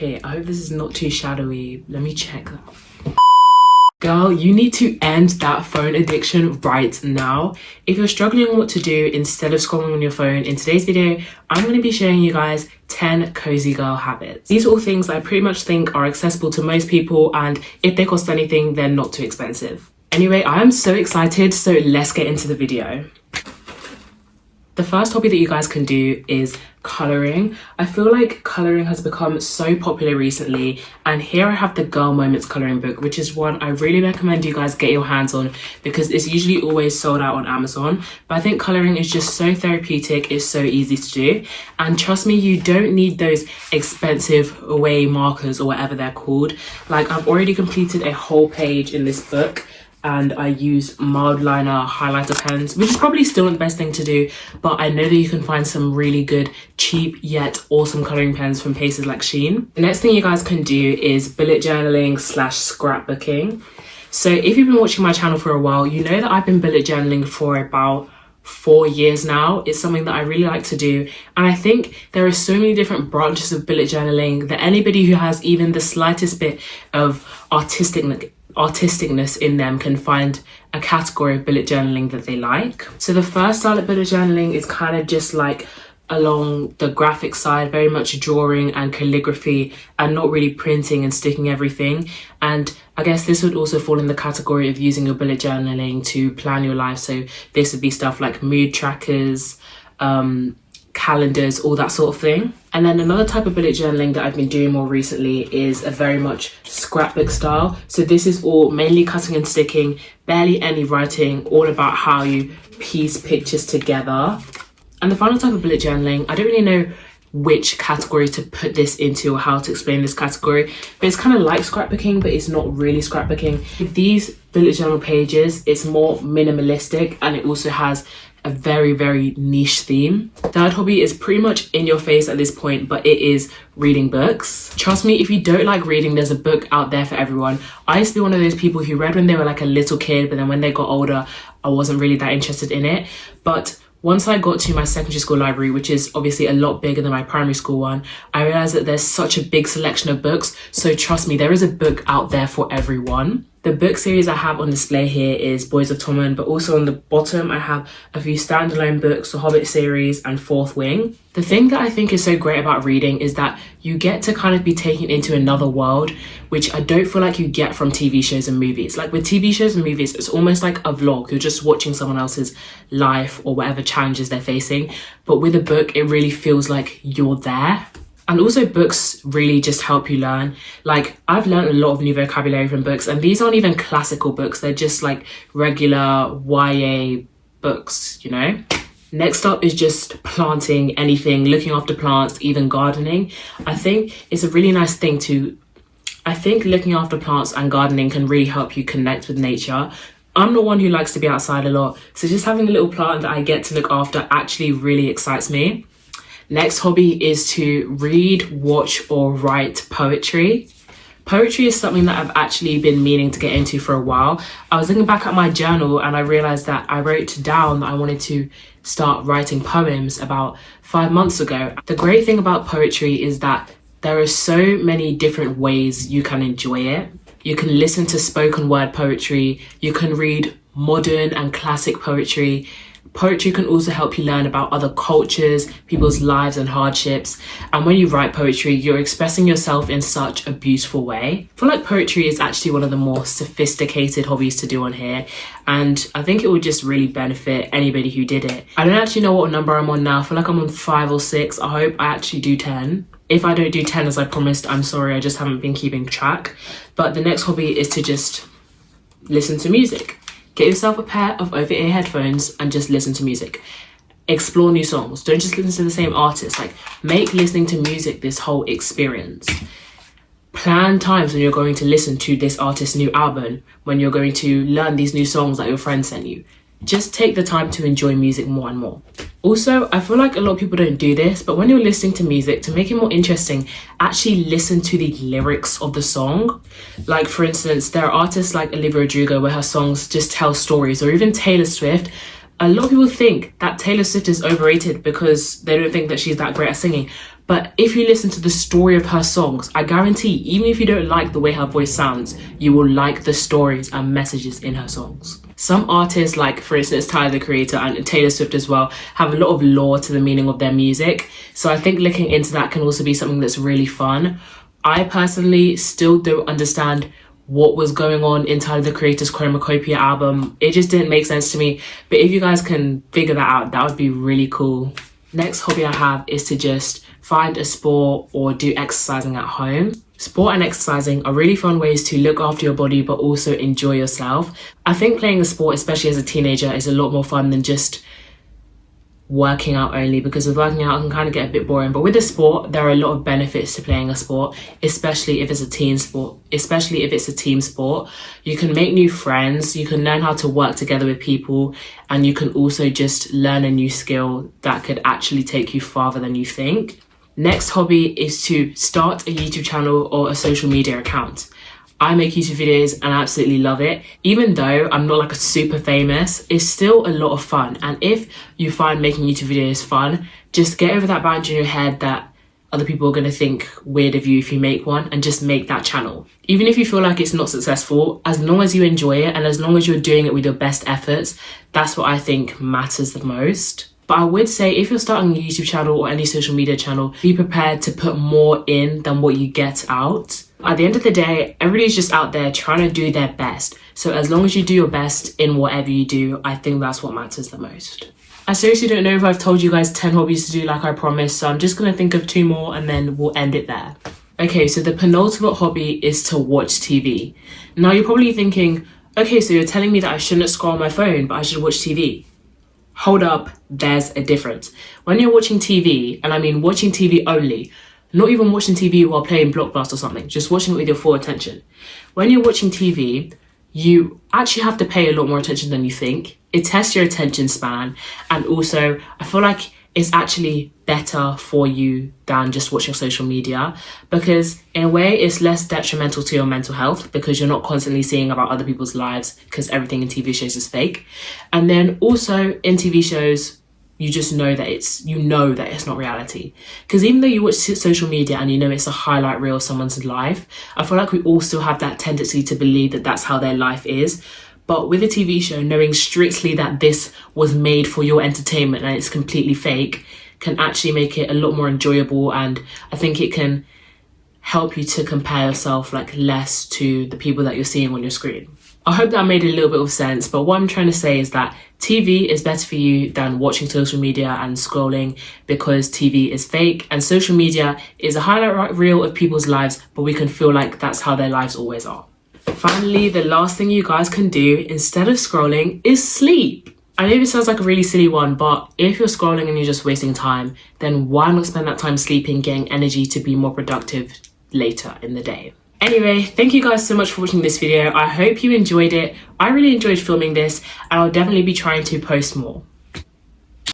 Okay, I hope this is not too shadowy. Let me check that. Girl, you need to end that phone addiction right now. If you're struggling on what to do instead of scrolling on your phone, in today's video, I'm going to be showing you guys 10 cozy girl habits. These are all things I pretty much think are accessible to most people, and if they cost anything, they're not too expensive. Anyway, I am so excited, so let's get into the video. The first hobby that you guys can do is colouring. I feel like colouring has become so popular recently, and here I have the Girl Moments colouring book, which is one I really recommend you guys get your hands on because it's usually always sold out on Amazon. But I think colouring is just so therapeutic, it's so easy to do, and trust me, you don't need those expensive away markers or whatever they're called. Like, I've already completed a whole page in this book, and I use mild liner highlighter pens, which is probably still not the best thing to do, but I know that you can find some really good, cheap yet awesome colouring pens from places like Shein. The next thing you guys can do is bullet journaling / scrapbooking. So if you've been watching my channel for a while, you know that I've been bullet journaling for about 4 years now. It's something that I really like to do, and I think there are so many different branches of bullet journaling that anybody who has even the slightest bit of artisticness in them can find a category of bullet journaling that they like. So the first style of bullet journaling is kind of just like along the graphic side, very much drawing and calligraphy and not really printing and sticking everything. And I guess this would also fall in the category of using your bullet journaling to plan your life. So this would be stuff like mood trackers, calendars, all that sort of thing. And then another type of bullet journaling that I've been doing more recently is a very much scrapbook style. So this is all mainly cutting and sticking, barely any writing, all about how you piece pictures together. And the final type of bullet journaling, I don't really know which category to put this into or how to explain this category, but it's kind of like scrapbooking, but it's not really scrapbooking. With these bullet journal pages, it's more minimalistic, and it also has a very, very niche theme. Third hobby is pretty much in your face at this point, but it is reading books. Trust me, if you don't like reading, there's a book out there for everyone. I used to be one of those people who read when they were like a little kid, but then when they got older, I wasn't really that interested in it. But once I got to my secondary school library, which is obviously a lot bigger than my primary school one, I realized that there's such a big selection of books. So trust me, there is a book out there for everyone. The book series I have on display here is Boys of Tommen, but also on the bottom I have a few standalone books, the Hobbit series and Fourth Wing. The thing that I think is so great about reading is that you get to kind of be taken into another world, which I don't feel like you get from TV shows and movies. Like with TV shows and movies, it's almost like a vlog. You're just watching someone else's life or whatever challenges they're facing. But with a book, it really feels like you're there. And also books really just help you learn. Like, I've learned a lot of new vocabulary from books, and these aren't even classical books. They're just like regular YA books, you know? Next up is just planting anything, looking after plants, even gardening. I think it's a really nice thing I think looking after plants and gardening can really help you connect with nature. I'm not one who likes to be outside a lot, so just having a little plant that I get to look after actually really excites me. Next hobby is to read, watch, or write poetry. Poetry is something that I've actually been meaning to get into for a while. I was looking back at my journal and I realized that I wrote down that I wanted to start writing poems about 5 months ago. The great thing about poetry is that there are so many different ways you can enjoy it. You can listen to spoken word poetry, you can read modern and classic poetry. Poetry can also help you learn about other cultures, people's lives and hardships. And when you write poetry, you're expressing yourself in such a beautiful way. I feel like poetry is actually one of the more sophisticated hobbies to do on here. And I think it would just really benefit anybody who did it. I don't actually know what number I'm on now. I feel like I'm on 5 or 6. I hope I actually do 10. If I don't do 10 as I promised, I'm sorry, I just haven't been keeping track. But the next hobby is to just listen to music. Get yourself a pair of over-ear headphones and just listen to music. Explore new songs. Don't just listen to the same artist. Like, make listening to music this whole experience. Plan times when you're going to listen to this artist's new album, when you're going to learn these new songs that your friend sent you. Just take the time to enjoy music more and more. Also, I feel like a lot of people don't do this, but when you're listening to music, to make it more interesting, actually listen to the lyrics of the song. Like, for instance, there are artists like Olivia Rodrigo where her songs just tell stories, or even Taylor Swift. A lot of people think that Taylor Swift is overrated because they don't think that she's that great at singing. But if you listen to the story of her songs, I guarantee, even if you don't like the way her voice sounds, you will like the stories and messages in her songs. Some artists, like for instance Tyler the Creator and Taylor Swift as well, have a lot of lore to the meaning of their music. So I think looking into that can also be something that's really fun. I personally still don't understand what was going on in Tyler the Creator's Chromacopia album. It just didn't make sense to me. But if you guys can figure that out, that would be really cool. Next hobby I have is to just find a sport or do exercising at home. Sport and exercising are really fun ways to look after your body but also enjoy yourself. I think playing a sport, especially as a teenager, is a lot more fun than just working out only, because with working out it can kind of get a bit boring. But with a sport, there are a lot of benefits to playing a sport, especially if it's a team sport. You can make new friends, you can learn how to work together with people, and you can also just learn a new skill that could actually take you farther than you think. Next hobby is to start a YouTube channel or a social media account. I make YouTube videos and I absolutely love it. Even though I'm not like a super famous, it's still a lot of fun. And if you find making YouTube videos fun, just get over that boundary in your head that other people are going to think weird of you if you make one, and just make that channel. Even if you feel like it's not successful, as long as you enjoy it and as long as you're doing it with your best efforts, that's what I think matters the most. But I would say if you're starting a YouTube channel or any social media channel, be prepared to put more in than what you get out. At the end of the day, everybody's just out there trying to do their best. So as long as you do your best in whatever you do, I think that's what matters the most. I seriously don't know if I've told you guys 10 hobbies to do like I promised, so I'm just going to think of 2 more and then we'll end it there. Okay, so the penultimate hobby is to watch TV. Now you're probably thinking, okay, so you're telling me that I shouldn't scroll on my phone, but I should watch TV. Hold up, there's a difference. When you're watching TV, and I mean watching TV only, not even watching TV while playing Blockbuster or something, just watching it with your full attention. When you're watching TV, you actually have to pay a lot more attention than you think. It tests your attention span, and also I feel like it's actually better for you than just watching social media, because in a way it's less detrimental to your mental health because you're not constantly seeing about other people's lives, because everything in TV shows is fake. And then also in TV shows, you just know that it's not reality. Because even though you watch social media and you know it's a highlight reel of someone's life, I feel like we all still have that tendency to believe that that's how their life is. But with a TV show, knowing strictly that this was made for your entertainment and it's completely fake can actually make it a lot more enjoyable, and I think it can help you to compare yourself like less to the people that you're seeing on your screen. I hope that made a little bit of sense, but what I'm trying to say is that TV is better for you than watching social media and scrolling, because TV is fake and social media is a highlight reel of people's lives, but we can feel like that's how their lives always are. Finally, the last thing you guys can do instead of scrolling is sleep. I know this sounds like a really silly one, but if you're scrolling and you're just wasting time, then why not spend that time sleeping, getting energy to be more productive later in the day? Anyway, thank you guys so much for watching this video. I hope you enjoyed it. I really enjoyed filming this, and I'll definitely be trying to post more.